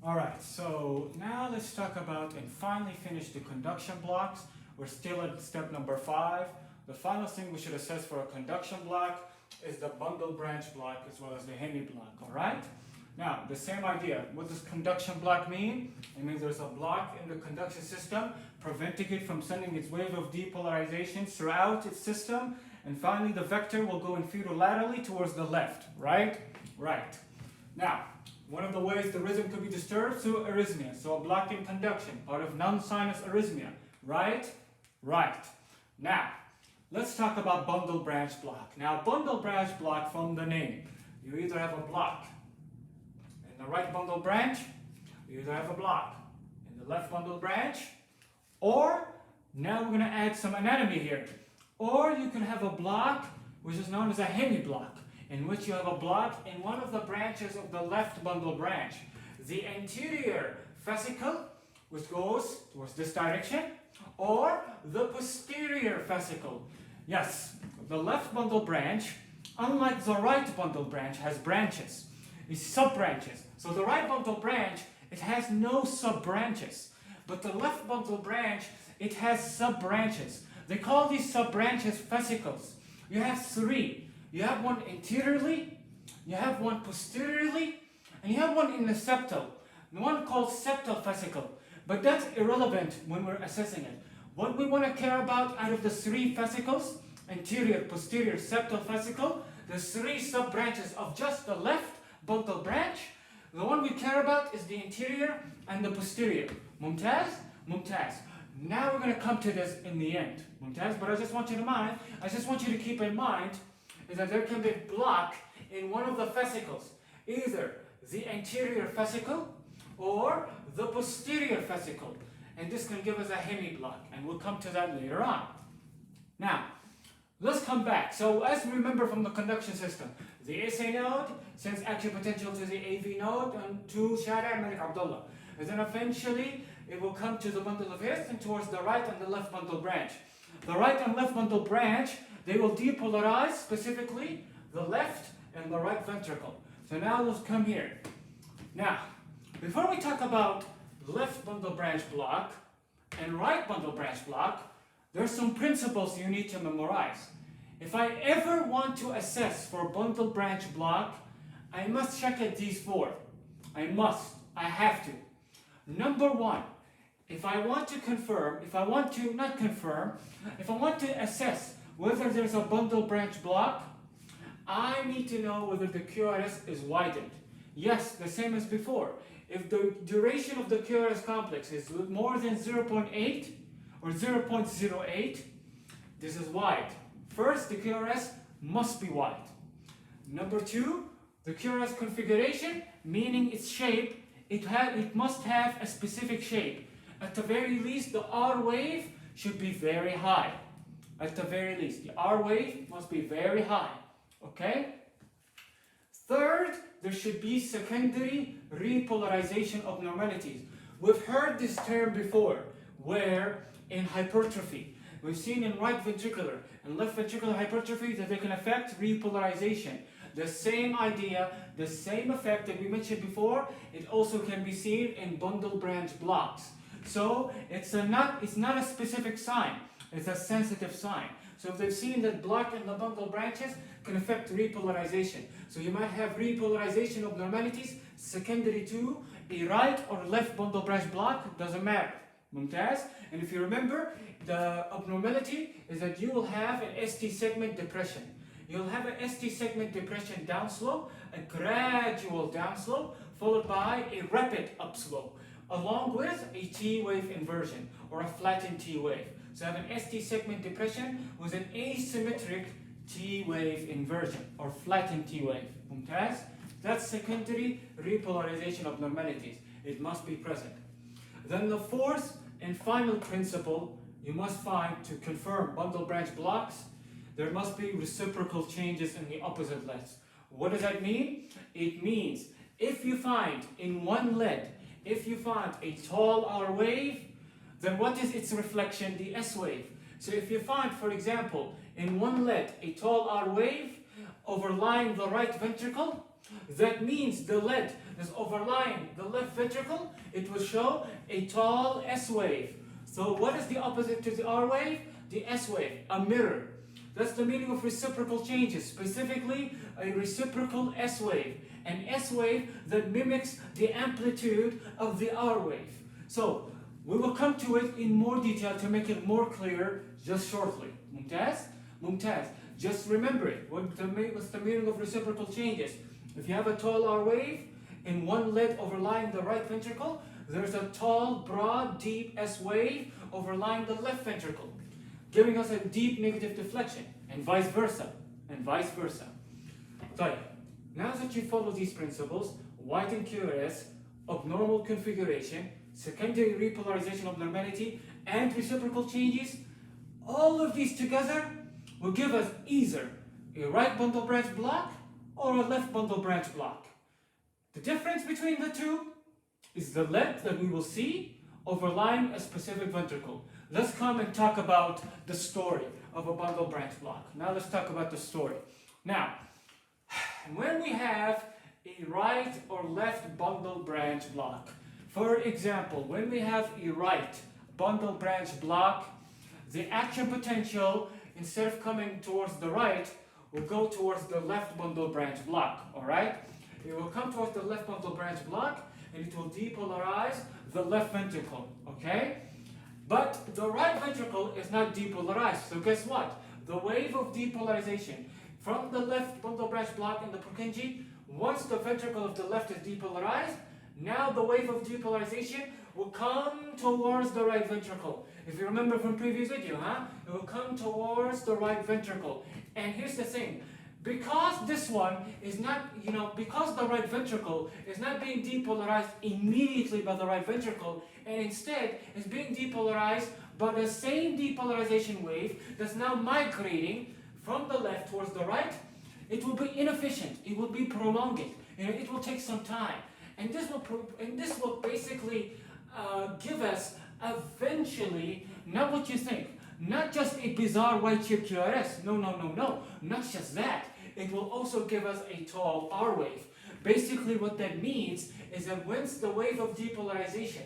Alright, so now let's talk about and finally finish the conduction blocks. We're still at step number 5. The final thing we should assess for a conduction block is the bundle branch block as well as the hemi block, alright? Now, the same idea. What does conduction block mean? It means there's a block in the conduction system preventing it from sending its wave of depolarization throughout its system, and finally the vector will go inferiorlaterally towards the left, right? Right. Now, one of the ways the rhythm could be disturbed through arrhythmia. So a block in conduction, part of non-sinus arrhythmia. Right? Right. Now, let's talk about bundle branch block. Now, bundle branch block, from the name, you either have a block in the right bundle branch, you either have a block in the left bundle branch, or now we're going to add some anatomy here. Or you can have a block which is known as a hemi block, in which you have a block in one of the branches of the left bundle branch. The anterior fascicle, which goes towards this direction, or the posterior fascicle. Yes, the left bundle branch, unlike the right bundle branch, has branches. It's sub-branches. So the right bundle branch, it has no sub-branches. But the left bundle branch, it has sub-branches. They call these sub-branches fascicles. You have 3. You have one anteriorly, you have one posteriorly, and you have one in the septal. The one called septal fascicle. But that's irrelevant when we're assessing it. What we want to care about out of the 3 fascicles, anterior, posterior, septal fascicle, the 3 sub-branches of just the left bundle branch, the one we care about is the anterior and the posterior. Mumtaz? Mumtaz. Now we're going to come to this in the end. Mumtaz, but I just want you to keep in mind is that there can be a block in one of the fascicles, either the anterior fascicle or the posterior fascicle, and this can give us a hemi block, and we'll come to that later on. Now, let's come back. So as we remember from the conduction system, the SA node sends action potential to the AV node and to Shara Malik Abdullah, and then eventually it will come to the bundle of his and towards the right and the left bundle branch. The right and left bundle branch, they will depolarize, specifically the left and the right ventricle. So now let's come here. Now, before we talk about left bundle branch block and right bundle branch block, there's some principles you need to memorize. If I ever want to assess for bundle branch block, I must check at these 4. I have to. Number 1, if I want to assess whether there's a bundle branch block, I need to know whether the QRS is widened. Yes, the same as before. If the duration of the QRS complex is more than 0.8 or 0.08, this is wide. First, the QRS must be wide. Number 2, the QRS configuration, meaning its shape, it must have a specific shape. At the very least, the R wave should be very high. At the very least, the R wave must be very high. Okay? Third, there should be secondary repolarization abnormalities. We've heard this term before, where in hypertrophy, we've seen in right ventricular and left ventricular hypertrophy that they can affect repolarization. The same idea, the same effect that we mentioned before, it also can be seen in bundle branch blocks. So it's not a specific sign, it's a sensitive sign. So if they've seen that block in the bundle branches can affect repolarization. So you might have repolarization abnormalities secondary to a right or left bundle branch block, doesn't matter. Mumtaz. And if you remember, the abnormality is that you will have an ST segment depression. You'll have an ST segment depression downslope, a gradual downslope, followed by a rapid upslope, along with a T wave inversion or a flattened T wave. So I have an ST segment depression with an asymmetric T wave inversion or flattened T wave. Mumtaz? That's secondary repolarization abnormalities. It must be present. Then the fourth and final principle you must find to confirm bundle branch blocks, there must be reciprocal changes in the opposite leads. What does that mean? It means if you find in one lead, if you find a tall R wave, then what is its reflection? The S wave. So if you find, for example, in one lead a tall R wave overlying the right ventricle, That means the lead is overlying the left ventricle. It will show a tall S wave. So what is the opposite to the R wave? The S wave, a mirror. That's the meaning of reciprocal changes, specifically a reciprocal S wave. An S wave that mimics the amplitude of the R wave. So we will come to it in more detail to make it more clear just shortly. Mumtaz? Mumtaz. Just remember it. What's the meaning of reciprocal changes? If you have a tall R wave in one lead overlying the right ventricle, there's a tall, broad, deep S wave overlying the left ventricle, giving us a deep negative deflection, and vice versa, and vice versa. طيب, now that you follow these principles, widen QRS, abnormal configuration, secondary repolarization abnormality, and reciprocal changes, all of these together will give us either a right bundle branch block or a left bundle branch block. The difference between the two is the lead that we will see overlying a specific ventricle. Let's come and talk about the story of a bundle branch block. Now let's talk about the story. Now, when we have a right or left bundle branch block, for example, when we have a right bundle branch block, the action potential, instead of coming towards the right, will go towards the left bundle branch block, all right? It will come towards the left bundle branch block, and it will depolarize the left ventricle, okay? But the right ventricle is not depolarized, so guess what? The wave of depolarization from the left bundle branch block in the Purkinje, once the ventricle of the left is depolarized, now the wave of depolarization will come towards the right ventricle. If you remember from previous video, it will come towards the right ventricle. And here's the thing, because this one is not, because the right ventricle is not being depolarized immediately by the right ventricle, and instead is being depolarized by the same depolarization wave that's now migrating from the left towards the right, it will be inefficient, it will be prolonged, it will take some time. And this will basically give us eventually, not what you think, not just a bizarre white chip QRS, no, not just that. It will also give us a tall R wave. Basically what that means is that once the wave of depolarization,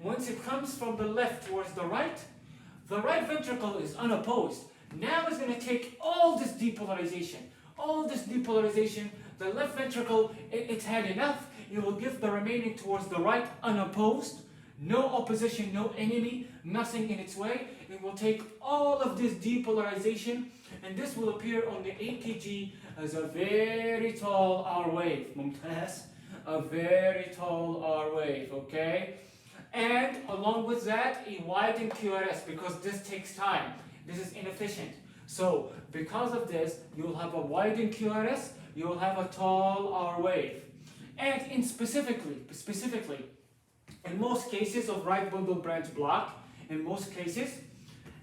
once it comes from the left towards the right ventricle is unopposed. Now it's going to take all this depolarization, the left ventricle, it's had enough. It will give the remaining towards the right unopposed, no opposition, no enemy, nothing in its way. It will take all of this depolarization, and this will appear on the EKG as a very tall R wave. Mumtaz, a very tall R wave, okay? And along with that, a widened QRS, because this takes time. This is inefficient. So because of this, you will have a widened QRS, you will have a tall R wave. And specifically, in most cases of right bundle branch block,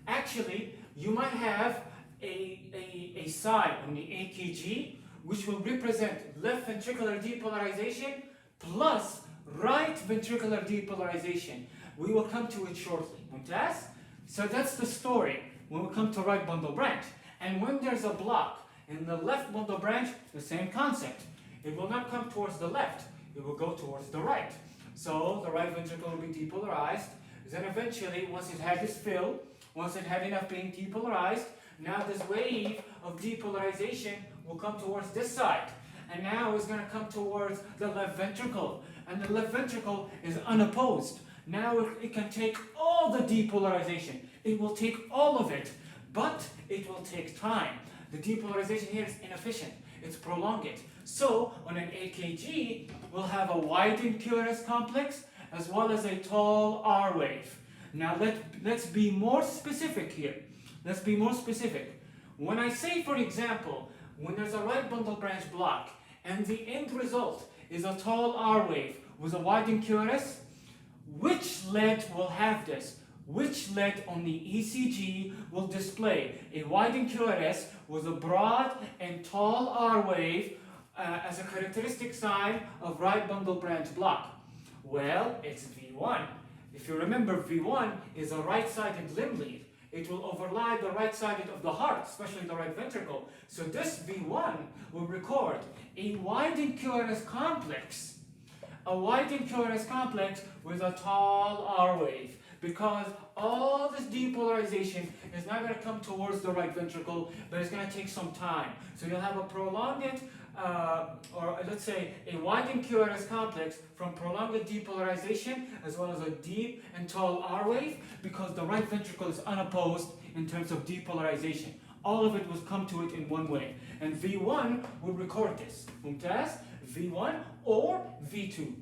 actually, you might have a sign on the EKG which will represent left ventricular depolarization plus right ventricular depolarization. We will come to it shortly. Mumtaz? So that's the story when we come to right bundle branch. And when there's a block in the left bundle branch, the same concept. It will not come towards the left, it will go towards the right. So the right ventricle will be depolarized. Then eventually, once it had this fill, once it had enough being depolarized, now this wave of depolarization will come towards this side. And now it's going to come towards the left ventricle. And the left ventricle is unopposed. Now it can take all the depolarization. It will take all of it, but it will take time. The depolarization here is inefficient. It's prolonged. So on an EKG, we'll have a widened QRS complex as well as a tall R wave. Now let's be more specific here. Let's be more specific. When I say, for example, when there's a right bundle branch block and the end result is a tall R wave with a widened QRS, which lead will have this? Which lead on the ECG will display a widened QRS with a broad and tall R wave as a characteristic sign of right bundle branch block? Well, it's V1. If you remember, V1 is a right-sided limb lead. it will overlie the right side of the heart, especially the right ventricle. So this V1 will record a widened QRS complex, with a tall R wave, because all this depolarization is not going to come towards the right ventricle, but it's going to take some time. So you'll have a prolonged, or let's say a widened QRS complex from prolonged depolarization, as well as a deep and tall R wave, because the right ventricle is unopposed in terms of depolarization. All of it will come to it in one way. And V1 will record this. Mumtaz, V1 or V2.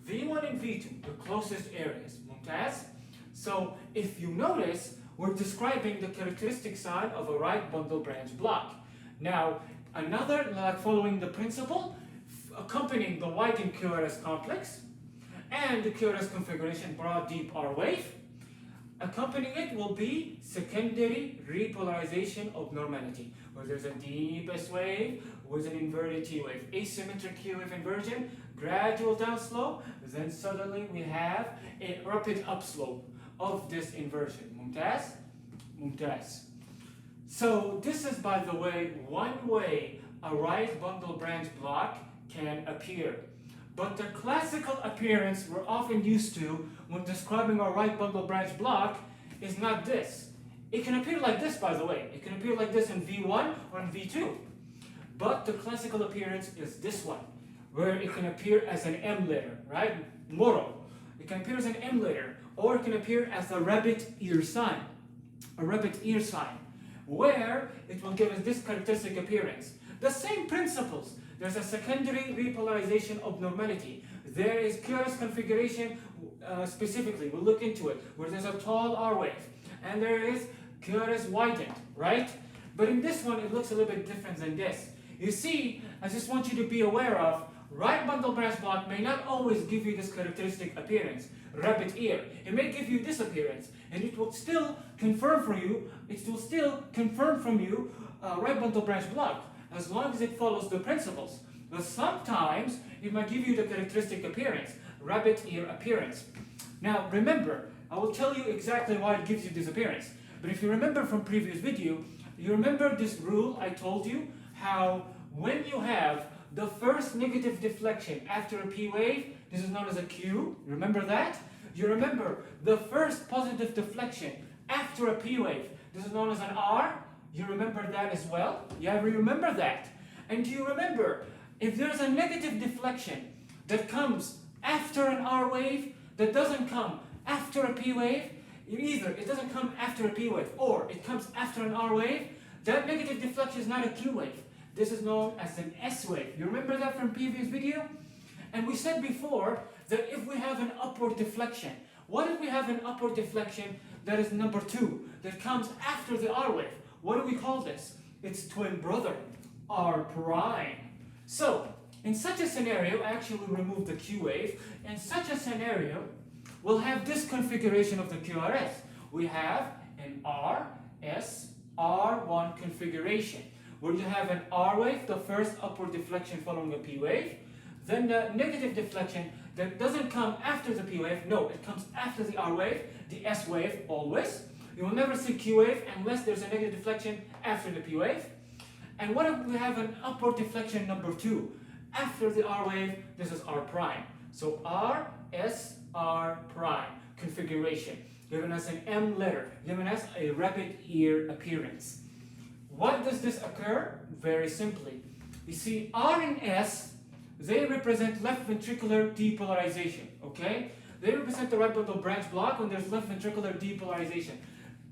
V1 and V2, the closest areas. Mumtaz. So if you notice, we're describing the characteristic side of a right bundle branch block. Now, another, like following the principle, accompanying the widened QRS complex and the QRS configuration broad deep R wave, accompanying it will be secondary repolarization of normality, where there's a deep S wave with an inverted T wave, asymmetric Q wave inversion, gradual downslope, then suddenly we have a rapid upslope of this inversion. Mumtaz? Mumtaz. So this is, by the way, one way a right bundle branch block can appear. But the classical appearance we're often used to when describing our right bundle branch block is not this. It can appear like this, by the way. It can appear like this in V1 or in V2. But the classical appearance is this one, where it can appear as an M letter, right? Moro. It can appear as an M letter, or it can appear as a rabbit ear sign. A rabbit ear sign, where it will give us this characteristic appearance. The same principles. There's a secondary repolarization of normality. There is QRS configuration specifically, we'll look into it, where there's a tall R wave. And there is QRS widened, right? But in this one, it looks a little bit different than this. You see, I just want you to be aware of, right bundle branch block may not always give you this characteristic appearance, rabbit ear. It may give you this appearance, and it will still confirm for you, right bundle branch block, as long as it follows the principles. But sometimes it might give you the characteristic appearance, rabbit ear appearance. Now remember, I will tell you exactly why it gives you this appearance. But if you remember from previous video, you remember this rule I told you, how when you have the first negative deflection after a P wave, this is known as a Q. Remember that? You remember the first positive deflection after a P wave, this is known as an R. You remember that as well? Yeah, we remember that. And do you remember, if there's a negative deflection that comes after an R wave, that doesn't come after a P wave, either it doesn't come after a P wave or it comes after an R wave, that negative deflection is not a Q wave. This is known as an S wave. You remember that from previous video? And we said before that if we have an upward deflection, what if we have an upward deflection that is number 2, that comes after the R wave? What do we call this? It's twin brother, R prime. So, in such a scenario, actually we remove the Q wave. In such a scenario, we'll have this configuration of the QRS. We have an RS R1 configuration, where you have an R wave, the first upward deflection following a P wave, then the negative deflection that doesn't come after the P wave, no, it comes after the R wave, the S wave always. You will never see Q wave unless there's a negative deflection after the P wave. And what if we have an upward deflection number 2? After the R wave, this is R prime. So R, S, R prime configuration, giving us an M letter, giving us a rabbit ear appearance. What does this occur? Very simply. You see, R and S, they represent left ventricular depolarization, okay? They represent the right bundle branch block when there's left ventricular depolarization.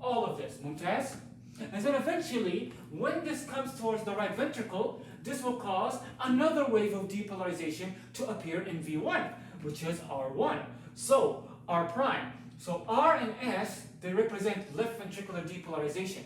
All of this, Mumtaz. And then eventually, when this comes towards the right ventricle, this will cause another wave of depolarization to appear in V1, which is R1. So, R prime. So R and S, they represent left ventricular depolarization.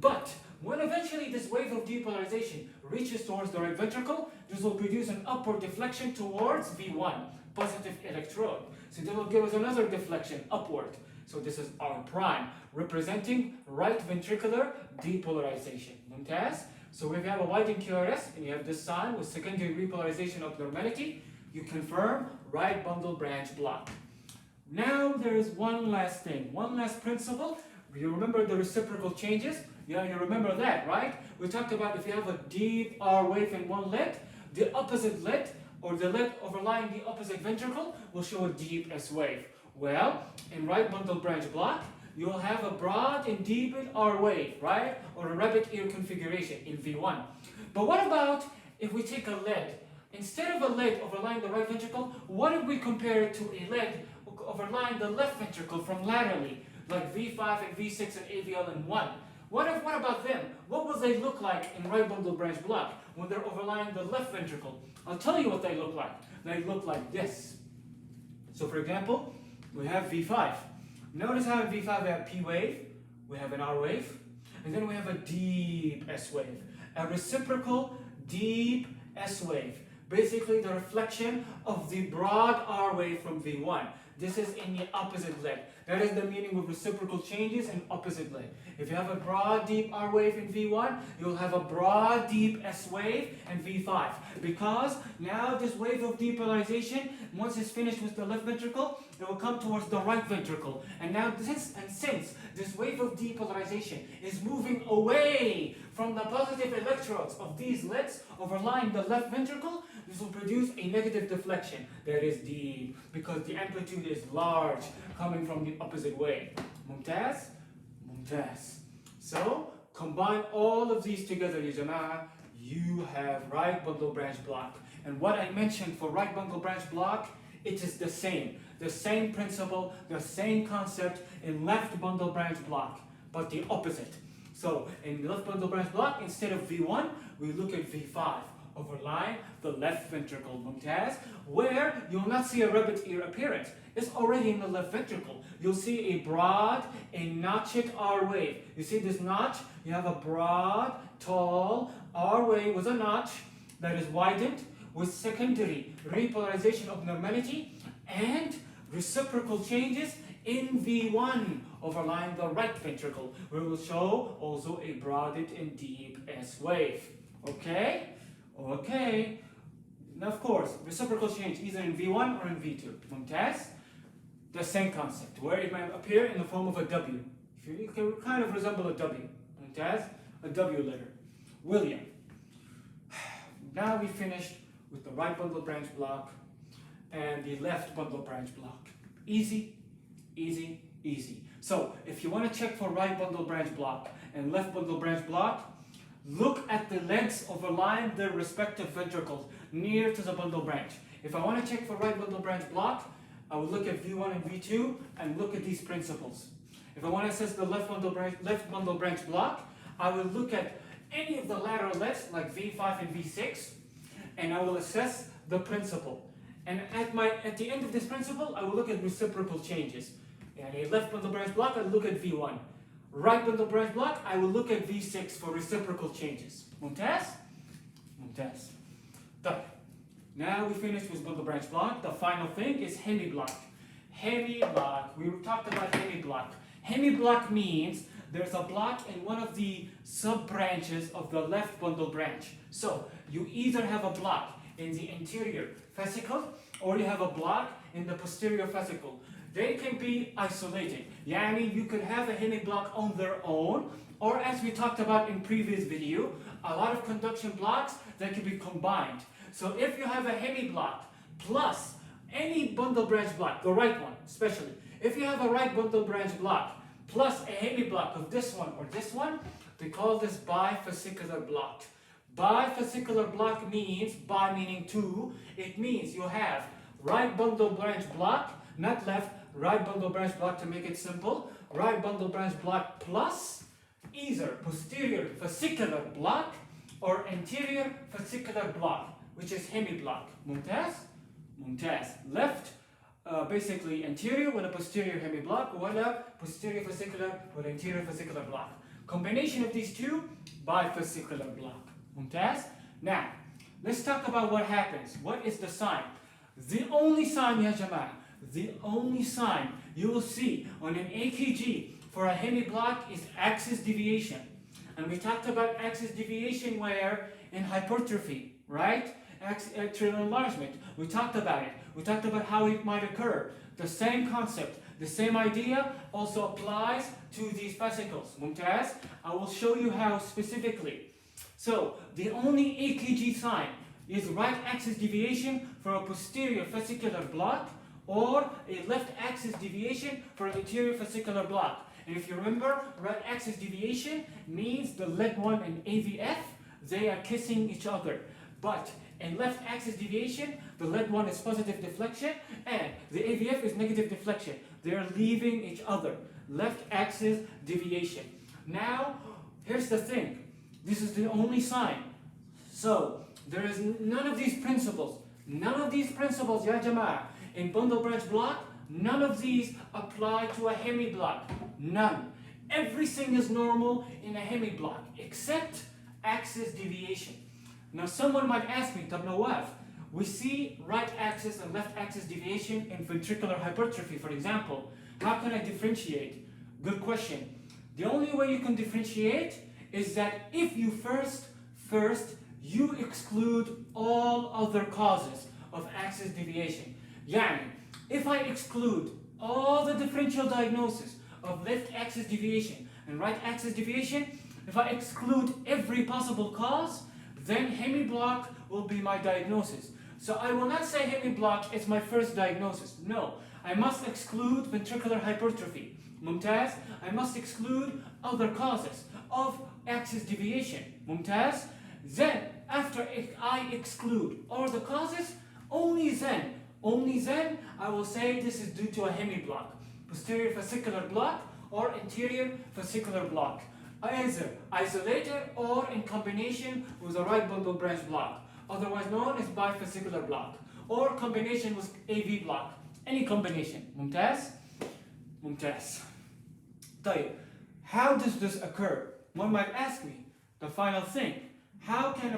But when eventually this wave of depolarization reaches towards the right ventricle, this will produce an upward deflection towards V1, positive electrode. So this will give us another deflection upward. So this is R prime, representing right ventricular depolarization. Mumtaz? So if you have a widened QRS and you have this sign with secondary repolarization of normality, you confirm right bundle branch block. Now there is one last thing, one last principle You remember the reciprocal changes? Yeah, you remember that, right? We talked about if you have a deep R wave in one lid, the opposite lid, or the lid overlying the opposite ventricle, will show a deep S wave. Well, in right bundle branch block, you'll have a broad and deepened R wave, right? Or a rabbit ear configuration in V1. But what about if we take a lid? Instead of a lid overlying the right ventricle, what if we compare it to a lid overlying the left ventricle from laterally, like V5 and V6 and AVL in 1? What about them? What will they look like in right bundle branch block when they're overlying the left ventricle? I'll tell you what they look like. They look like this. So for example, we have V5. Notice how in V5 we have P wave, we have an R wave, and then we have a deep S wave. A reciprocal deep S wave. Basically the reflection of the broad R wave from V1. This is in the opposite leg. That is the meaning of reciprocal changes in opposite leg. If you have a broad deep R wave in V1, you'll have a broad deep S wave in V5. Because now this wave of depolarization, once it's finished with the left ventricle, it will come towards the right ventricle. And now since this wave of depolarization is moving away from the positive electrodes of these lids overlying the left ventricle, this will produce a negative deflection that is deep because the amplitude is large coming from the opposite way. Mumtaz? Mumtaz. So, combine all of these together, ya Jama'ah, you have right bundle branch block. And what I mentioned for right bundle branch block, it is the same. The same principle, the same concept in left bundle branch block, but the opposite. So, in left bundle branch block, instead of V1, we look at V5. Overlying the left ventricle, Mumtaz, where you'll not see a rabbit ear appearance. It's already in the left ventricle. You'll see a broad, a notched R wave. You see this notch? You have a broad, tall R wave with a notch that is widened with secondary repolarization of normality and reciprocal changes in V1 overlying the right ventricle, where we'll show also a broadened and deep S wave. Okay? Okay. Now, of course, reciprocal change either in V1 or in V2. Mumtaz? The same concept, where it might appear in the form of a W. It can kind of resemble a W. Mumtaz? A W letter. William. Now we finished with the right bundle branch block and the left bundle branch block. Easy, easy, easy. So, if you want to check for right bundle branch block and left bundle branch block, look at the legs overlying their respective ventricles near to the bundle branch. If I want to check for right bundle branch block, I will look at V1 and V2 and look at these principles. If I want to assess the left bundle branch block, I will look at any of the lateral legs like V5 and V6, and I will assess the principle. And at the end of this principle, I will look at reciprocal changes. And a left bundle branch block, I will look at V1. Right bundle branch block, I will look at V6 for reciprocal changes. Mumtaz? Mumtaz. Now we finished with bundle branch block. The final thing is hemiblock. Hemiblock. We talked about hemiblock. Hemiblock means there's a block in one of the sub-branches of the left bundle branch. So you either have a block in the anterior fascicle or you have a block in the posterior fascicle. They can be isolated. Yani you could have a hemiblock on their own, or as we talked about in previous video, a lot of conduction blocks that can be combined. So if you have a hemiblock plus any bundle branch block, the right one especially, if you have a right bundle branch block plus a hemiblock of this one or this one, we call this bifascicular block. Bifascicular block means, bi meaning two, it means you have right bundle branch block, not left, right bundle branch block to make it simple, right bundle branch block plus either posterior fascicular block or anterior fascicular block, which is hemiblock. Mumtaz? Mumtaz. Left, basically anterior with a posterior hemiblock, or posterior fascicular with anterior fascicular block. Combination of these two, bifascicular block. Mumtaz? Now, let's talk about what happens. What is the sign? The only sign, ya Jama'ah, the only sign you will see on an EKG for a hemiblock is axis deviation. And we talked about axis deviation where in hypertrophy, right? atrial enlargement. We talked about it. We talked about how it might occur. The same concept, the same idea also applies to these fascicles. Mumtaz. I will show you how specifically. So, the only EKG sign is right axis deviation for a posterior fascicular block or a left axis deviation for an anterior fascicular block. And if you remember, right axis deviation means the leg 1 and AVF, they are kissing each other. But in left axis deviation, the leg 1 is positive deflection and the AVF is negative deflection. They are leaving each other. Left axis deviation. Now, here's the thing. This is the only sign. So, there is none of these principles. None of these principles, ya jama'ah, in bundle branch block, none of these apply to a hemiblock. None. Everything is normal in a hemiblock except axis deviation. Now someone might ask me, Tab Nawaf, we see right axis and left axis deviation in ventricular hypertrophy, for example. How can I differentiate? Good question. The only way you can differentiate is that if you first you exclude all other causes of axis deviation. Yani, if I exclude all the differential diagnosis of left axis deviation and right axis deviation, if I exclude every possible cause, then hemiblock will be my diagnosis. So I will not say hemiblock is my first diagnosis. No, I must exclude ventricular hypertrophy. Mumtaz. I must exclude other causes of axis deviation. Mumtaz. Then, after I exclude all the causes, only then I will say this is due to a hemiblock, posterior fascicular block or anterior fascicular block, either isolated or in combination with a right bundle branch block, otherwise known as bifascicular block, or combination with AV block, any combination. Mumtaz? Mumtaz. طيب, how does this occur? One might ask me, the final thing, how can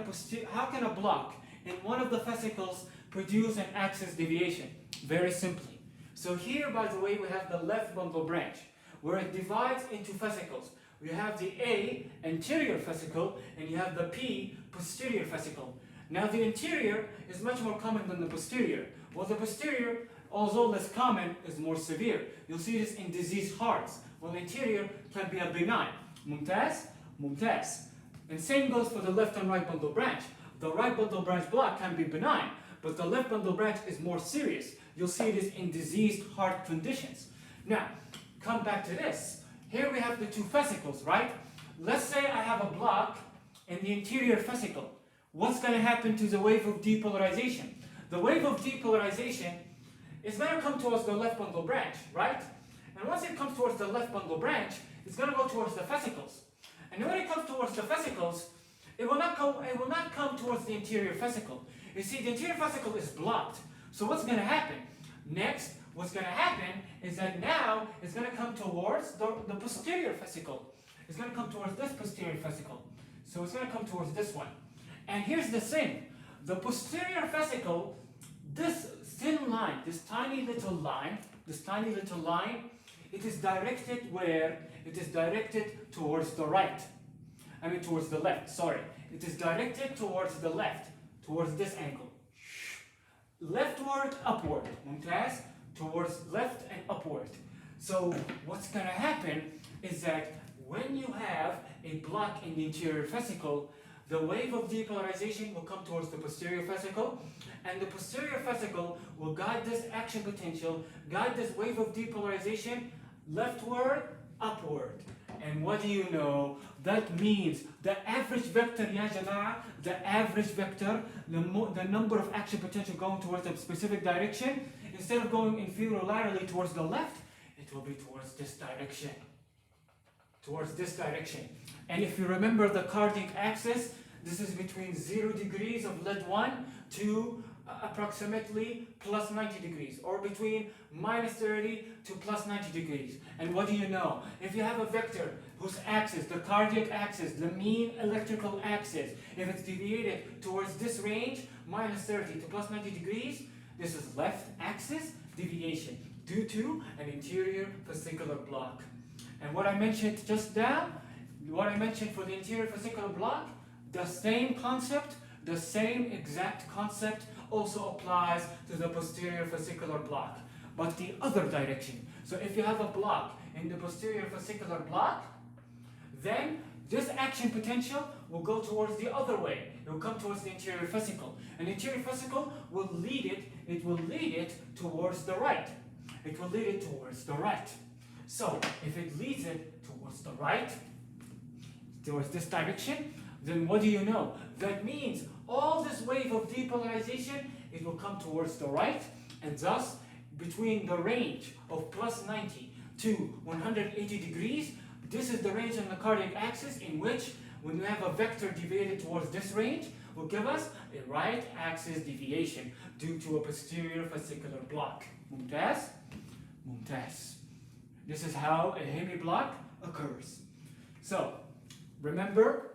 a block in one of the fascicles produce an axis deviation? Very simply. So here, by the way, we have the left bundle branch, where it divides into fascicles. We have the A, anterior fascicle, and you have the P, posterior fascicle. Now the anterior is much more common than the posterior. Well, the posterior, although less common, is more severe. You'll see this in diseased hearts. Well, the anterior can be a benign. Mumtaz? Mumtaz. And same goes for the left and right bundle branch. The right bundle branch block can be benign, but the left bundle branch is more serious. You'll see this in diseased heart conditions. Now, come back to this. Here we have the two fascicles, right? Let's say I have a block in the anterior fascicle. What's going to happen to the wave of depolarization? The wave of depolarization is going to come towards the left bundle branch, right? And once it comes towards the left bundle branch, it's going to go towards the fascicles. And when it comes towards the fascicles, it will not come towards the anterior fascicle. You see, the anterior fascicle is blocked. So what's going to happen? Next, what's going to happen is that now it's going to come towards the posterior fascicle. It's going to come towards this posterior fascicle. So it's going to come towards this one. And here's the thing. The posterior fascicle, this thin line, this tiny little line, it is directed where? It is directed towards the right. I mean towards the left, sorry. It is directed towards the left, towards this angle. Leftward, upward. Mumtaz? Towards left and upward. So what's going to happen is that when you have a block in the anterior fascicle, the wave of depolarization will come towards the posterior fascicle, and the posterior fascicle will guide this action potential, guide this wave of depolarization leftward, upward. And what do you know? That means the average vector, ya jama'ah, the average vector, the number of action potential going towards a specific direction, instead of going inferiorlaterally towards the left, it will be towards this direction. Towards this direction. And if you remember the cardiac axis, this is between 0 degrees of lead 1 to approximately plus 90 degrees, or between minus 30 to plus 90 degrees. And what do you know? If you have a vector whose axis, the cardiac axis, the mean electrical axis, if it's deviated towards this range, minus 30 to plus 90 degrees, this is left axis deviation due to an anterior fascicular block. And what I mentioned just now, what I mentioned for the anterior fascicular block, the same concept, The same exact concept also applies to the posterior fascicular block, but the other direction. So if you have a block in the posterior fascicular block, then this action potential will go towards the other way. It will come towards the anterior fascicle. And the anterior fascicle will lead it towards the right. It will lead it towards the right. So if it leads it towards the right, towards this direction, then what do you know? That means all this wave of depolarization, it will come towards the right, and thus between the range of plus 90 to 180 degrees, this is the range on the cardiac axis in which, when you have a vector deviated towards this range, will give us a right axis deviation due to a posterior fascicular block. Mumtaz? Mumtaz. This is how a hemiblock occurs. So, remember,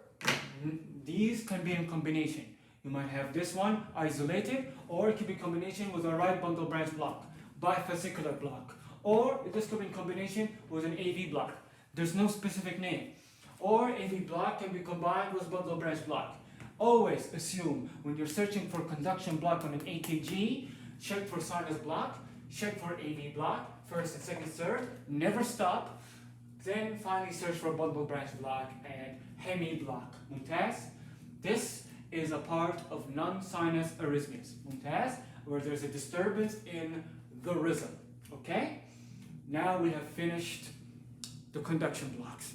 these can be in combination. You might have this one isolated, or it could be in combination with a right bundle branch block, bifascicular block, or this could be in combination with an AV block. There's no specific name. Or AV block can be combined with bundle branch block. Always assume when you're searching for conduction block on an EKG, check for sinus block, check for AV block, first and second, third, never stop. Then finally search for bundle branch block and hemi block. Mumtaz? This is a part of non-sinus arrhythmias. Mumtaz? Where there's a disturbance in the rhythm. Okay? Now we have finished the conduction blocks.